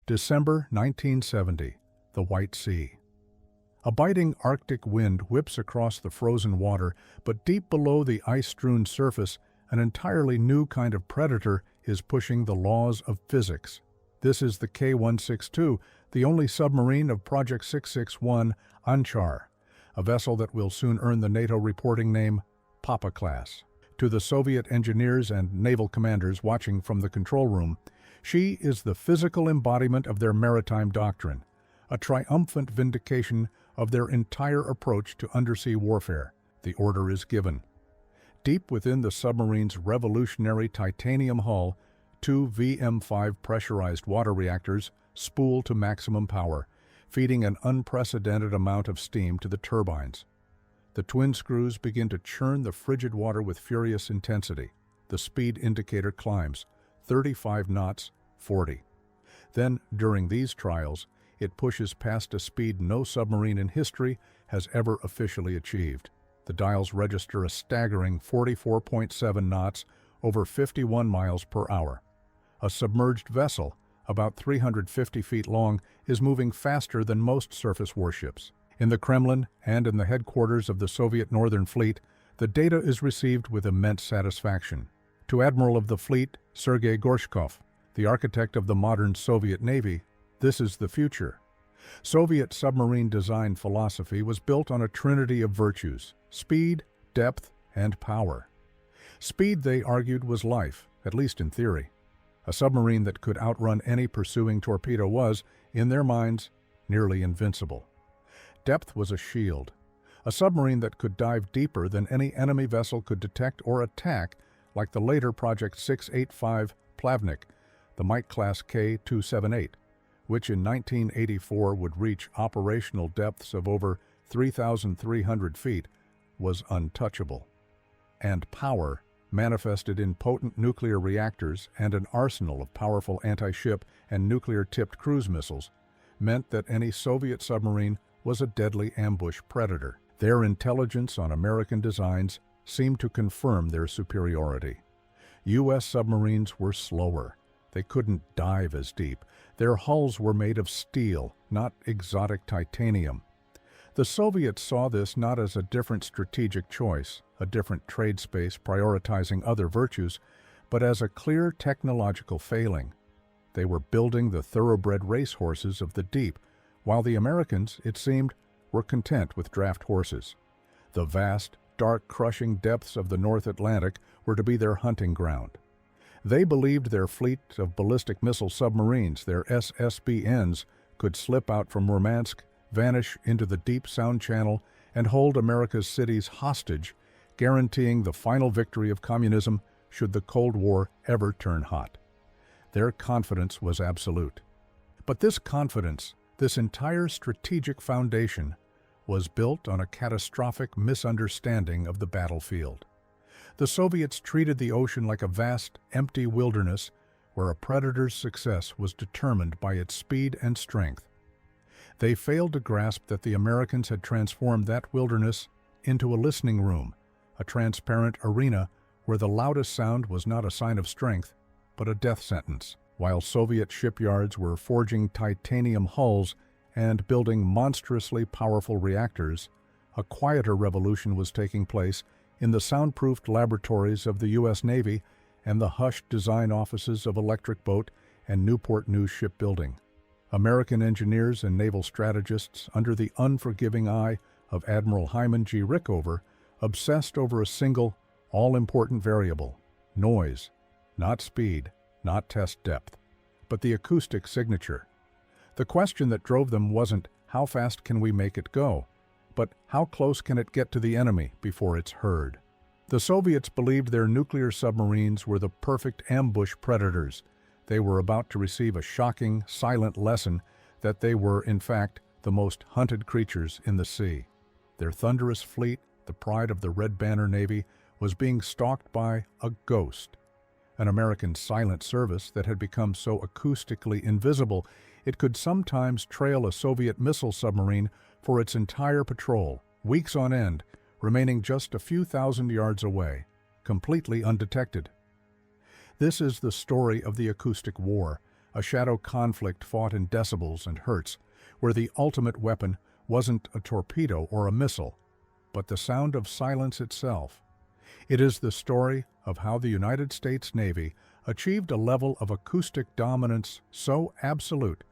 December 1970, the White Sea. A biting Arctic wind whips across the frozen water, but deep below the ice-strewn surface, an entirely new kind of predator is pushing the laws of physics. This is the K-162, the only submarine of Project 661, Anchar, a vessel that will soon earn the NATO reporting name Papa Class. To the Soviet engineers and naval commanders watching from the control room, she is the physical embodiment of their maritime doctrine, a triumphant vindication of their entire approach to undersea warfare. The order is given. Deep within the submarine's revolutionary titanium hull, two VM-5 pressurized water reactors spool to maximum power, feeding an unprecedented amount of steam to the turbines. The twin screws begin to churn the frigid water with furious intensity. The speed indicator climbs, 35 knots, 40. Then, during these trials, it pushes past a speed no submarine in history has ever officially achieved. The dials register a staggering 44.7 knots, over 51 miles per hour. A submerged vessel, about 350 feet long, is moving faster than most surface warships. In the Kremlin and in the headquarters of the Soviet Northern Fleet, the data is received with immense satisfaction. To Admiral of the Fleet, Sergei Gorshkov, the architect of the modern Soviet Navy, this is the future. Soviet submarine design philosophy was built on a trinity of virtues: speed, depth, and power. Speed, they argued, was life, at least in theory. A submarine that could outrun any pursuing torpedo was, in their minds, nearly invincible. Depth was a shield. A submarine that could dive deeper than any enemy vessel could detect or attack, like the later Project 685 Plavnik, the Mike-class K-278, which in 1984 would reach operational depths of over 3,300 feet, was untouchable. And power, manifested in potent nuclear reactors and an arsenal of powerful anti-ship and nuclear-tipped cruise missiles, meant that any Soviet submarine was a deadly ambush predator. Their intelligence on American designs seemed to confirm their superiority. U.S. submarines were slower. They couldn't dive as deep. Their hulls were made of steel, not exotic titanium. The Soviets saw this not as a different strategic choice, a different trade space prioritizing other virtues, but as a clear technological failing. They were building the thoroughbred racehorses of the deep, while the Americans, it seemed, were content with draft horses. The vast, dark, crushing depths of the North Atlantic were to be their hunting ground. They believed their fleet of ballistic missile submarines, their SSBNs, could slip out from Murmansk, vanish into the deep Sound Channel, and hold America's cities hostage, guaranteeing the final victory of communism should the Cold War ever turn hot. Their confidence was absolute. But this confidence, this entire strategic foundation, was built on a catastrophic misunderstanding of the battlefield. The Soviets treated the ocean like a vast, empty wilderness where a predator's success was determined by its speed and strength. They failed to grasp that the Americans had transformed that wilderness into a listening room, a transparent arena where the loudest sound was not a sign of strength, but a death sentence. While Soviet shipyards were forging titanium hulls and building monstrously powerful reactors, a quieter revolution was taking place in the soundproofed laboratories of the U.S. Navy and the hushed design offices of Electric Boat and Newport News Shipbuilding. American engineers and naval strategists, under the unforgiving eye of Admiral Hyman G. Rickover, obsessed over a single, all-important variable: noise, not speed, not test depth, but the acoustic signature. The question that drove them wasn't, how fast can we make it go, but how close can it get to the enemy before it's heard? The Soviets believed their nuclear submarines were the perfect ambush predators. They were about to receive a shocking, silent lesson that they were, in fact, the most hunted creatures in the sea. Their thunderous fleet, the pride of the Red Banner Navy, was being stalked by a ghost, an American silent service that had become so acoustically invisible it could sometimes trail a Soviet missile submarine for its entire patrol, weeks on end, remaining just a few thousand yards away, completely undetected. This is the story of the Acoustic War, a shadow conflict fought in decibels and hertz, where the ultimate weapon wasn't a torpedo or a missile, but the sound of silence itself. It is the story of how the United States Navy achieved a level of acoustic dominance so absolute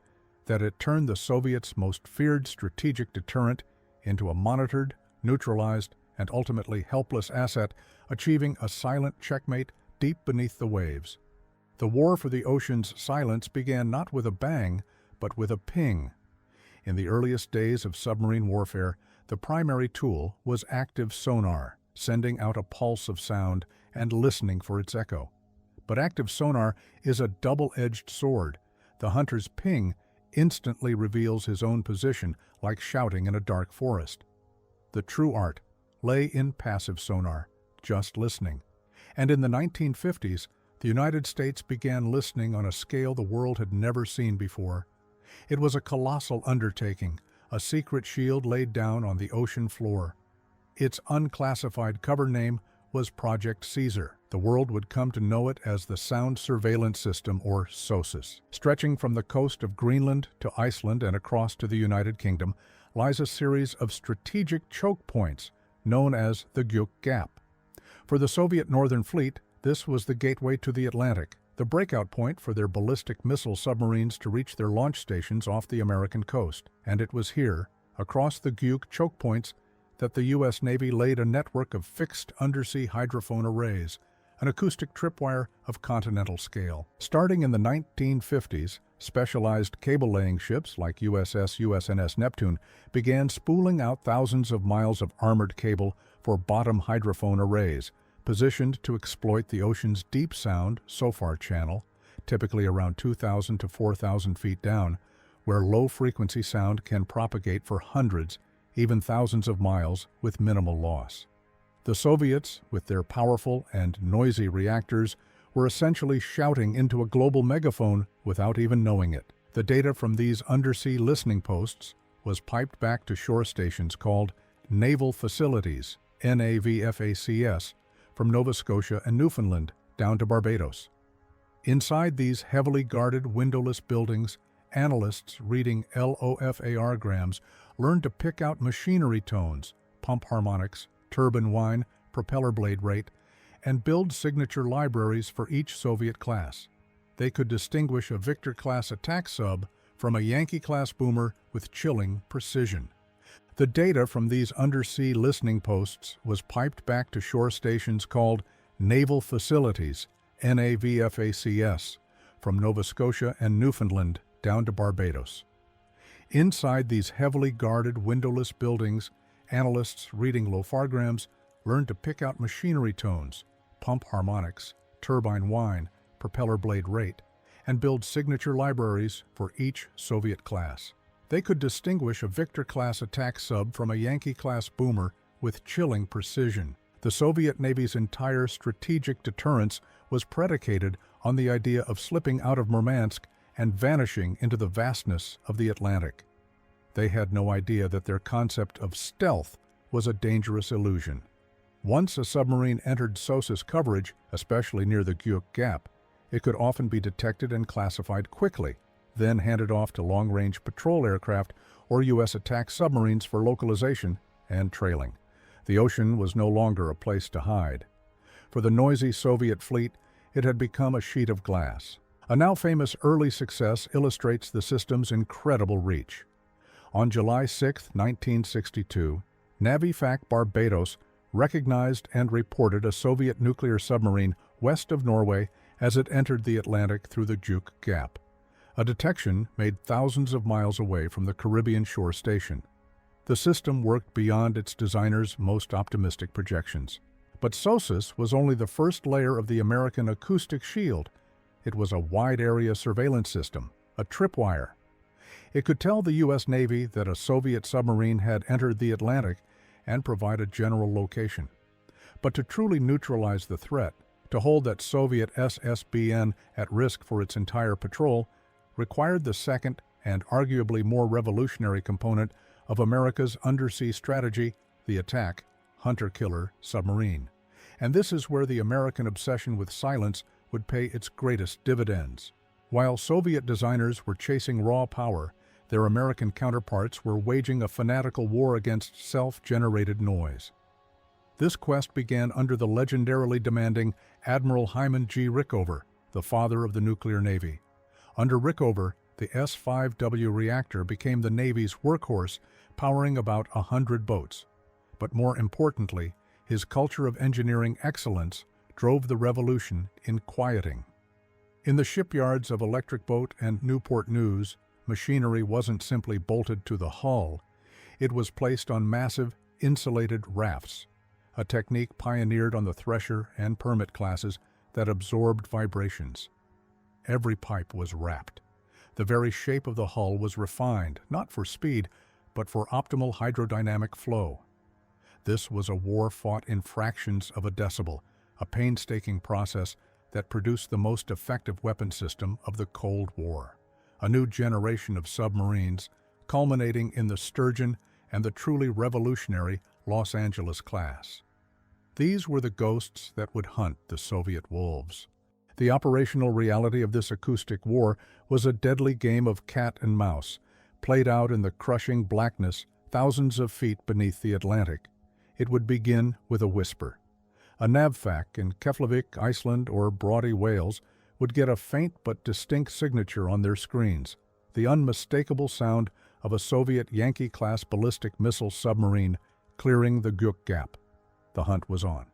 that it turned the Soviets' most feared strategic deterrent into a monitored, neutralized, and ultimately helpless asset, achieving a silent checkmate deep beneath the waves. The war for the ocean's silence began not with a bang, but with a ping. In the earliest days of submarine warfare, the primary tool was active sonar, sending out a pulse of sound and listening for its echo. But active sonar is a double-edged sword. The hunter's ping instantly reveals his own position, like shouting in a dark forest. The true art lay in passive sonar, just listening. And in the 1950s, the United States began listening on a scale the world had never seen before. It was a colossal undertaking, a secret shield laid down on the ocean floor. Its unclassified cover name was Project Caesar. The world would come to know it as the Sound Surveillance System, or SOSUS. Stretching from the coast of Greenland to Iceland and across to the United Kingdom lies a series of strategic choke points known as the Guyuk Gap. For the Soviet Northern Fleet, this was the gateway to the Atlantic, the breakout point for their ballistic missile submarines to reach their launch stations off the American coast. And it was here, across the Guyuk choke points, that the U.S. Navy laid a network of fixed undersea hydrophone arrays, an acoustic tripwire of continental scale. Starting in the 1950s, specialized cable-laying ships like USS Neptune began spooling out thousands of miles of armored cable for bottom hydrophone arrays, positioned to exploit the ocean's deep sound SOFAR channel, typically around 2,000 to 4,000 feet down, where low-frequency sound can propagate for hundreds, even thousands of miles with minimal loss. The Soviets, with their powerful and noisy reactors, were essentially shouting into a global megaphone without even knowing it. The data from these undersea listening posts was piped back to shore stations called naval facilities, NAVFACS, from Nova Scotia and Newfoundland down to Barbados. Inside these heavily guarded windowless buildings, analysts reading LOFAR-grams learned to pick out machinery tones, pump harmonics, turbine whine, propeller blade rate, and build signature libraries for each Soviet class. They could distinguish a Victor-class attack sub from a Yankee-class boomer with chilling precision. The data from these undersea listening posts was piped back to shore stations called naval facilities, NAVFACS, from Nova Scotia and Newfoundland down to Barbados. Inside these heavily guarded windowless buildings, analysts reading LOFAR-grams learned to pick out machinery tones, pump harmonics, turbine whine, propeller blade rate, and build signature libraries for each Soviet class. They could distinguish a Victor-class attack sub from a Yankee-class boomer with chilling precision. The Soviet Navy's entire strategic deterrence was predicated on the idea of slipping out of Murmansk and vanishing into the vastness of the Atlantic. They had no idea that their concept of stealth was a dangerous illusion. Once a submarine entered SOSUS coverage, especially near the Guyuk Gap, it could often be detected and classified quickly, then handed off to long-range patrol aircraft or U.S. attack submarines for localization and trailing. The ocean was no longer a place to hide. For the noisy Soviet fleet, it had become a sheet of glass. A now famous early success illustrates the system's incredible reach. On July 6, 1962, NaviFac Barbados recognized and reported a Soviet nuclear submarine west of Norway as it entered the Atlantic through the Guyuk Gap, a detection made thousands of miles away from the Caribbean shore station. The system worked beyond its designer's most optimistic projections. But SOSUS was only the first layer of the American acoustic shield. It was a wide-area surveillance system, a tripwire. It could tell the U.S. Navy that a Soviet submarine had entered the Atlantic and provide a general location. But to truly neutralize the threat, to hold that Soviet SSBN at risk for its entire patrol, required the second and arguably more revolutionary component of America's undersea strategy, the attack, hunter-killer submarine. And this is where the American obsession with silence would pay its greatest dividends. While Soviet designers were chasing raw power, their American counterparts were waging a fanatical war against self-generated noise. This quest began under the legendarily demanding Admiral Hyman G. Rickover, the father of the nuclear navy. Under Rickover, the S-5W reactor became the Navy's workhorse, powering about 100 boats. But more importantly, his culture of engineering excellence drove the revolution in quieting. In the shipyards of Electric Boat and Newport News, machinery wasn't simply bolted to the hull, it was placed on massive, insulated rafts, a technique pioneered on the Thresher and Permit classes that absorbed vibrations. Every pipe was wrapped. The very shape of the hull was refined, not for speed, but for optimal hydrodynamic flow. This was a war fought in fractions of a decibel, a painstaking process that produced the most effective weapon system of the Cold War. A new generation of submarines, culminating in the Sturgeon and the truly revolutionary Los Angeles class. These were the ghosts that would hunt the Soviet wolves. The operational reality of this acoustic war was a deadly game of cat and mouse, played out in the crushing blackness thousands of feet beneath the Atlantic. It would begin with a whisper. A NAVFAC in Keflavik, Iceland, or Broughty, Wales, would get a faint but distinct signature on their screens, the unmistakable sound of a Soviet Yankee-class ballistic missile submarine clearing the Guyuk Gap. The hunt was on.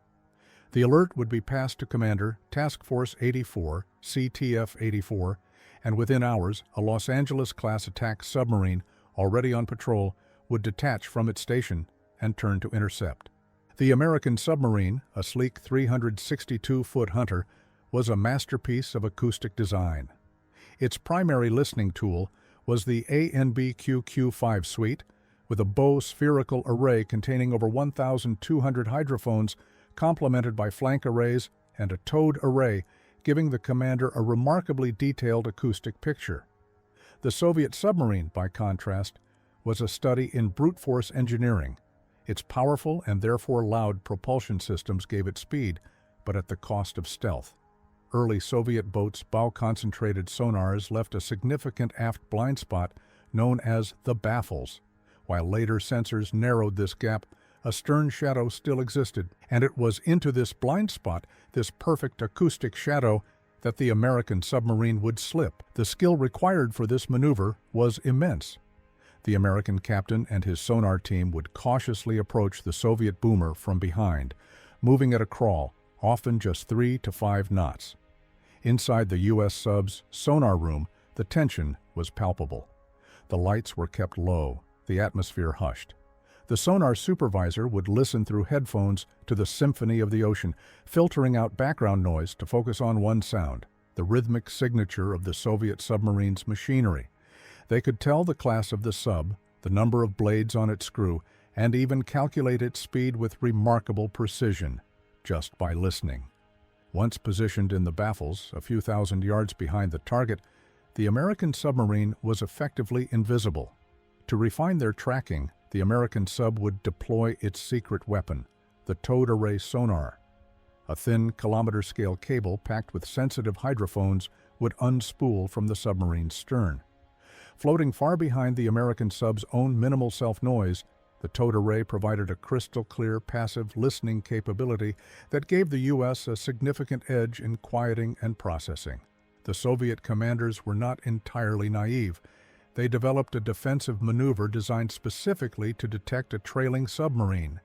The alert would be passed to Commander Task Force 84, CTF 84, and within hours, a Los Angeles-class attack submarine, already on patrol, would detach from its station and turn to intercept. The American submarine, a sleek 362-foot hunter, was a masterpiece of acoustic design. Its primary listening tool was the ANBQQ-5 suite, with a bow spherical array containing over 1,200 hydrophones, complemented by flank arrays and a towed array, giving the commander a remarkably detailed acoustic picture. The Soviet submarine, by contrast, was a study in brute force engineering. Its powerful and therefore loud propulsion systems gave it speed, but at the cost of stealth. Early Soviet boats' bow-concentrated sonars left a significant aft blind spot known as the baffles. While later sensors narrowed this gap, a stern shadow still existed, and it was into this blind spot, this perfect acoustic shadow, that the American submarine would slip. The skill required for this maneuver was immense. The American captain and his sonar team would cautiously approach the Soviet boomer from behind, moving at a crawl, often just 3 to 5 knots. Inside the U.S. sub's sonar room, the tension was palpable. The lights were kept low, the atmosphere hushed. The sonar supervisor would listen through headphones to the symphony of the ocean, filtering out background noise to focus on one sound, the rhythmic signature of the Soviet submarine's machinery. They could tell the class of the sub, the number of blades on its screw, and even calculate its speed with remarkable precision, just by listening. Once positioned in the baffles, a few thousand yards behind the target, the American submarine was effectively invisible. To refine their tracking, the American sub would deploy its secret weapon, the towed array sonar. A thin kilometer-scale cable packed with sensitive hydrophones would unspool from the submarine's stern. Floating far behind the American sub's own minimal self-noise, the towed array provided a crystal-clear passive listening capability that gave the U.S. a significant edge in quieting and processing. The Soviet commanders were not entirely naive. They developed a defensive maneuver designed specifically to detect a trailing submarine.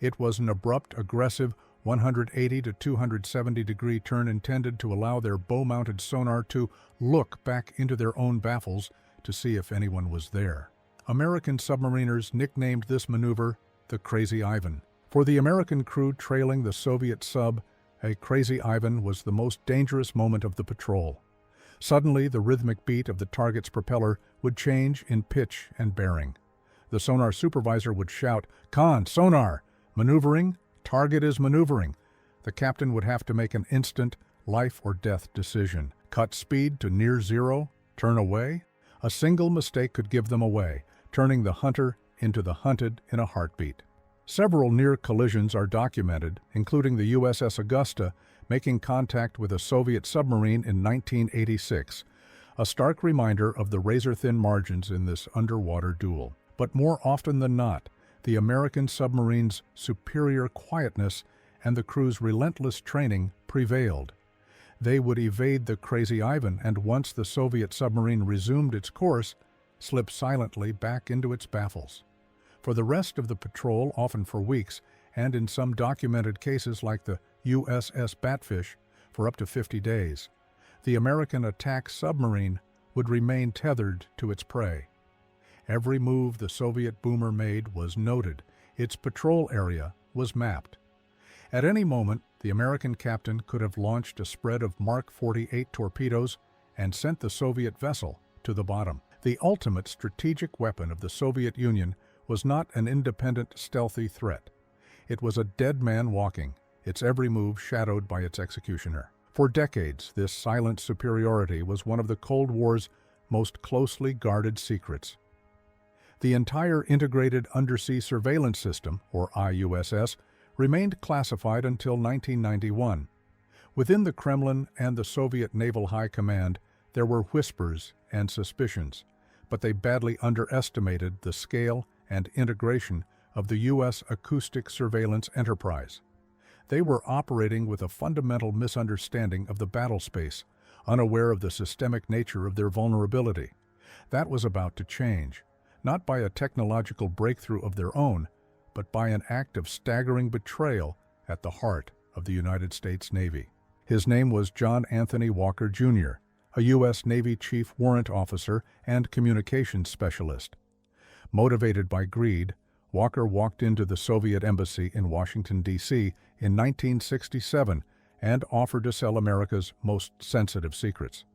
It was an abrupt, aggressive 180 to 270-degree turn intended to allow their bow-mounted sonar to look back into their own baffles to see if anyone was there. American submariners nicknamed this maneuver the Crazy Ivan. For the American crew trailing the Soviet sub, a Crazy Ivan was the most dangerous moment of the patrol. Suddenly, the rhythmic beat of the target's propeller would change in pitch and bearing. The sonar supervisor would shout, "Con, sonar! Maneuvering? Target is maneuvering." The captain would have to make an instant, life-or-death decision. Cut speed to near zero? Turn away? A single mistake could give them away, turning the hunter into the hunted in a heartbeat. Several near collisions are documented, including the USS Augusta making contact with a Soviet submarine in 1986. a stark reminder of the razor-thin margins in this underwater duel. But more often than not, the American submarine's superior quietness and the crew's relentless training prevailed. They would evade the Crazy Ivan, and once the Soviet submarine resumed its course, slip silently back into its baffles. For the rest of the patrol, often for weeks, and in some documented cases like the USS Batfish, for up to 50 days, the American attack submarine would remain tethered to its prey. Every move the Soviet boomer made was noted. Its patrol area was mapped. At any moment, the American captain could have launched a spread of Mark 48 torpedoes and sent the Soviet vessel to the bottom. The ultimate strategic weapon of the Soviet Union was not an independent, stealthy threat. It was a dead man walking, its every move shadowed by its executioner. For decades, this silent superiority was one of the Cold War's most closely guarded secrets. The entire Integrated Undersea Surveillance System, or IUSS, remained classified until 1991. Within the Kremlin and the Soviet Naval High Command, there were whispers and suspicions, but they badly underestimated the scale and integration of the U.S. acoustic surveillance enterprise. They were operating with a fundamental misunderstanding of the battle space, unaware of the systemic nature of their vulnerability. That was about to change, not by a technological breakthrough of their own, but by an act of staggering betrayal at the heart of the United States Navy. His name was John Anthony Walker, Jr., a U.S. Navy Chief Warrant Officer and Communications Specialist. Motivated by greed, Walker walked into the Soviet Embassy in Washington, D.C. in 1967 and offered to sell America's most sensitive secrets.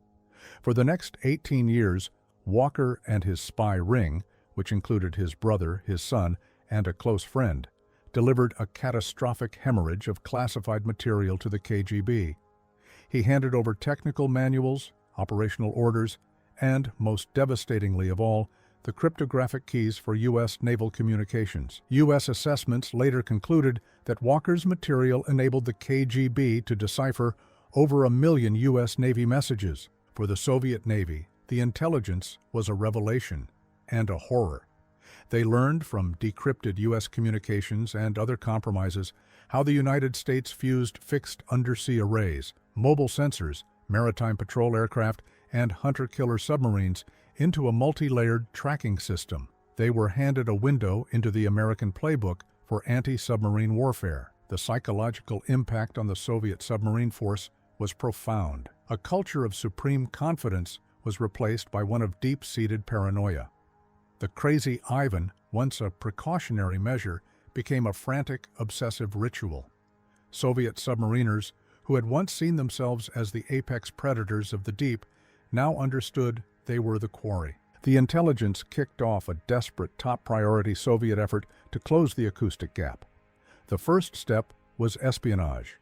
For the next 18 years, Walker and his spy ring, which included his brother, his son, and a close friend, delivered a catastrophic hemorrhage of classified material to the KGB. He handed over technical manuals, operational orders, and, most devastatingly of all, the cryptographic keys for U.S. naval communications. U.S. assessments later concluded that Walker's material enabled the KGB to decipher over 1 million U.S. Navy messages. For the Soviet Navy, the intelligence was a revelation and a horror. They learned from decrypted U.S. communications and other compromises how the United States fused fixed undersea arrays, mobile sensors, maritime patrol aircraft, and hunter-killer submarines into a multi-layered tracking system. They were handed a window into the American playbook for anti-submarine warfare. The psychological impact on the Soviet submarine force was profound. A culture of supreme confidence was replaced by one of deep-seated paranoia. The Crazy Ivan, once a precautionary measure, became a frantic, obsessive ritual. Soviet submariners, who had once seen themselves as the apex predators of the deep, now understood they were the quarry. The intelligence kicked off a desperate top-priority Soviet effort to close the acoustic gap. The first step was espionage.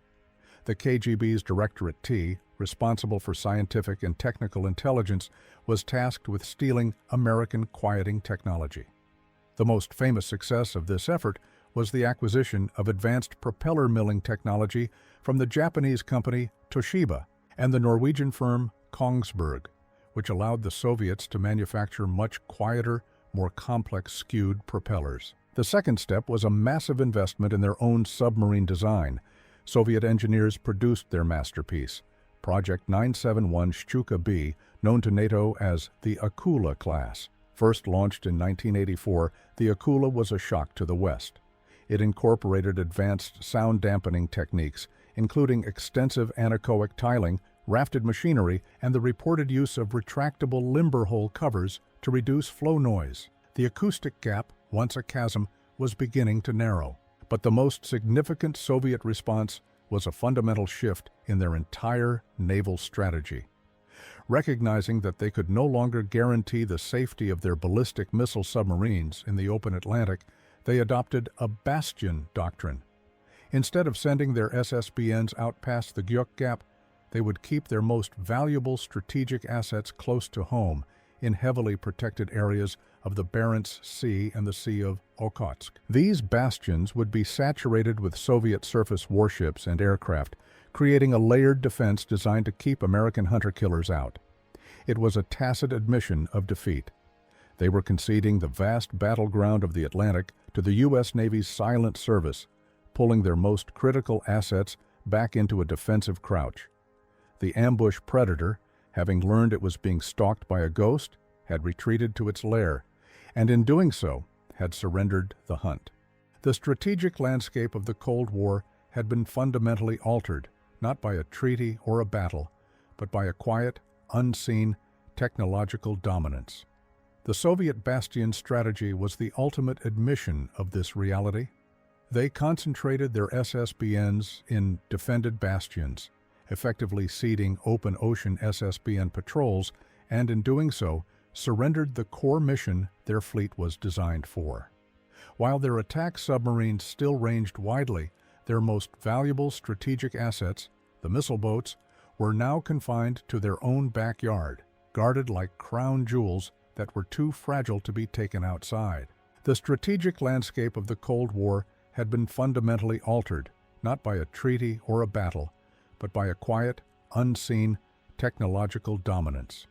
The KGB's Directorate T, responsible for scientific and technical intelligence, was tasked with stealing American quieting technology. The most famous success of this effort was the acquisition of advanced propeller milling technology from the Japanese company Toshiba and the Norwegian firm Kongsberg, which allowed the Soviets to manufacture much quieter, more complex skewed propellers. The second step was a massive investment in their own submarine design. Soviet engineers produced their masterpiece, Project 971 Shchuka B, known to NATO as the Akula class. First launched in 1984, the Akula was a shock to the West. It incorporated advanced sound dampening techniques, including extensive anechoic tiling, rafted machinery, and the reported use of retractable limber hole covers to reduce flow noise. The acoustic gap, once a chasm, was beginning to narrow. But the most significant Soviet response was a fundamental shift in their entire naval strategy. Recognizing that they could no longer guarantee the safety of their ballistic missile submarines in the open Atlantic, they adopted a bastion doctrine. Instead of sending their SSBNs out past the Guyuk Gap, they would keep their most valuable strategic assets close to home, in heavily protected areas of the Barents Sea and the Sea of Okhotsk. These bastions would be saturated with Soviet surface warships and aircraft, creating a layered defense designed to keep American hunter-killers out. It was a tacit admission of defeat. They were conceding the vast battleground of the Atlantic to the U.S. Navy's silent service, pulling their most critical assets back into a defensive crouch. The ambush predator, having learned it was being stalked by a ghost, had retreated to its lair, and in doing so, had surrendered the hunt. The strategic landscape of the Cold War had been fundamentally altered, not by a treaty or a battle, but by a quiet, unseen, technological dominance. The Soviet bastion strategy was the ultimate admission of this reality. They concentrated their SSBNs in defended bastions, effectively ceding open ocean SSBN patrols, and in doing so, surrendered the core mission their fleet was designed for. While their attack submarines still ranged widely, their most valuable strategic assets, the missile boats, were now confined to their own backyard, guarded like crown jewels that were too fragile to be taken outside. The strategic landscape of the Cold War had been fundamentally altered, not by a treaty or a battle, but by a quiet, unseen, technological dominance.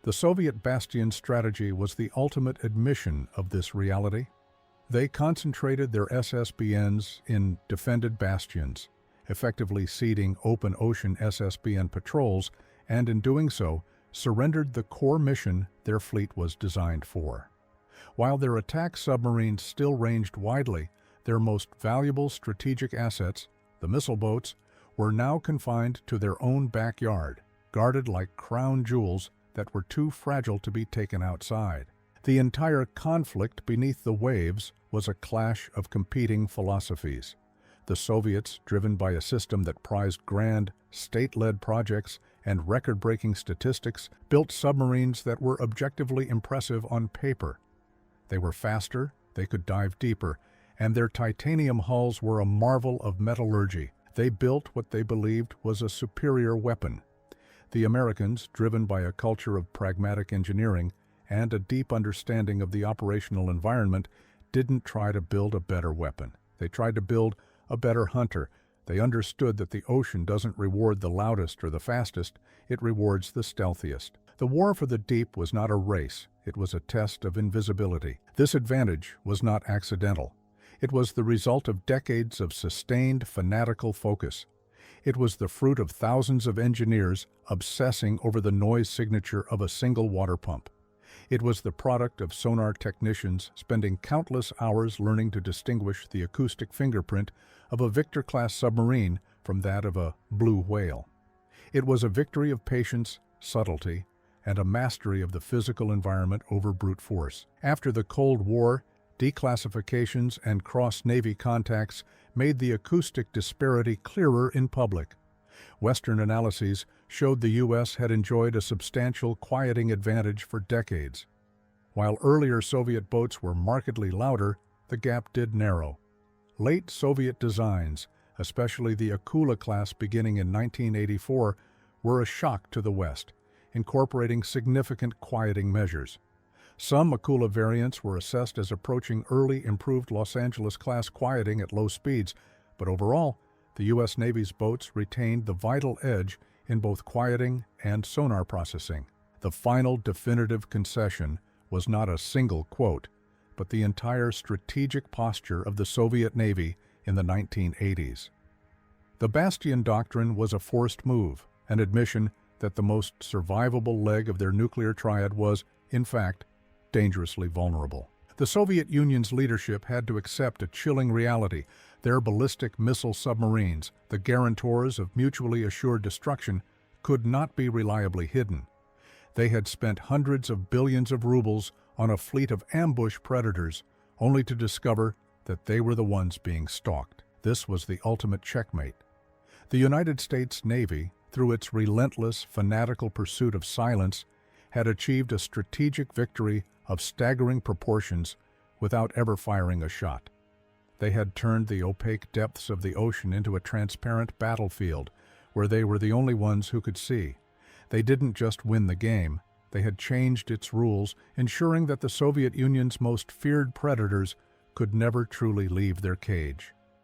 The Soviet bastion strategy was the ultimate admission of this reality. They concentrated their SSBNs in defended bastions, effectively ceding open ocean SSBN patrols, and in doing so, surrendered the core mission their fleet was designed for. While their attack submarines still ranged widely, their most valuable strategic assets, the missile boats, were now confined to their own backyard, guarded like crown jewels that were too fragile to be taken outside. The entire conflict beneath the waves was a clash of competing philosophies. The Soviets, driven by a system that prized grand, state-led projects and record-breaking statistics, built submarines that were objectively impressive on paper. They were faster, they could dive deeper, and their titanium hulls were a marvel of metallurgy. They built what they believed was a superior weapon. The Americans, driven by a culture of pragmatic engineering and a deep understanding of the operational environment, didn't try to build a better weapon. They tried to build a better hunter. They understood that the ocean doesn't reward the loudest or the fastest, it rewards the stealthiest. The war for the deep was not a race, it was a test of invisibility. This advantage was not accidental. It was the result of decades of sustained, fanatical focus. It was the fruit of thousands of engineers obsessing over the noise signature of a single water pump. It was the product of sonar technicians spending countless hours learning to distinguish the acoustic fingerprint of a Victor-class submarine from that of a blue whale. It was a victory of patience, subtlety, and a mastery of the physical environment over brute force. After the Cold War, declassifications and cross-Navy contacts made the acoustic disparity clearer in public. Western analyses showed the U.S. had enjoyed a substantial quieting advantage for decades. While earlier Soviet boats were markedly louder, the gap did narrow. Late Soviet designs, especially the Akula class beginning in 1984, were a shock to the West, incorporating significant quieting measures. Some Akula variants were assessed as approaching early improved Los Angeles-class quieting at low speeds, but overall, the U.S. Navy's boats retained the vital edge in both quieting and sonar processing. The final definitive concession was not a single quote, but the entire strategic posture of the Soviet Navy in the 1980s. The Bastion Doctrine was a forced move, an admission that the most survivable leg of their nuclear triad was, in fact, dangerously vulnerable. The Soviet Union's leadership had to accept a chilling reality. Their ballistic missile submarines, the guarantors of mutually assured destruction, could not be reliably hidden. They had spent hundreds of billions of rubles on a fleet of ambush predators, only to discover that they were the ones being stalked. This was the ultimate checkmate. The United States Navy, through its relentless, fanatical pursuit of silence, had achieved a strategic victory of staggering proportions without ever firing a shot. They had turned the opaque depths of the ocean into a transparent battlefield where they were the only ones who could see. They didn't just win the game, they had changed its rules, ensuring that the Soviet Union's most feared predators could never truly leave their cage.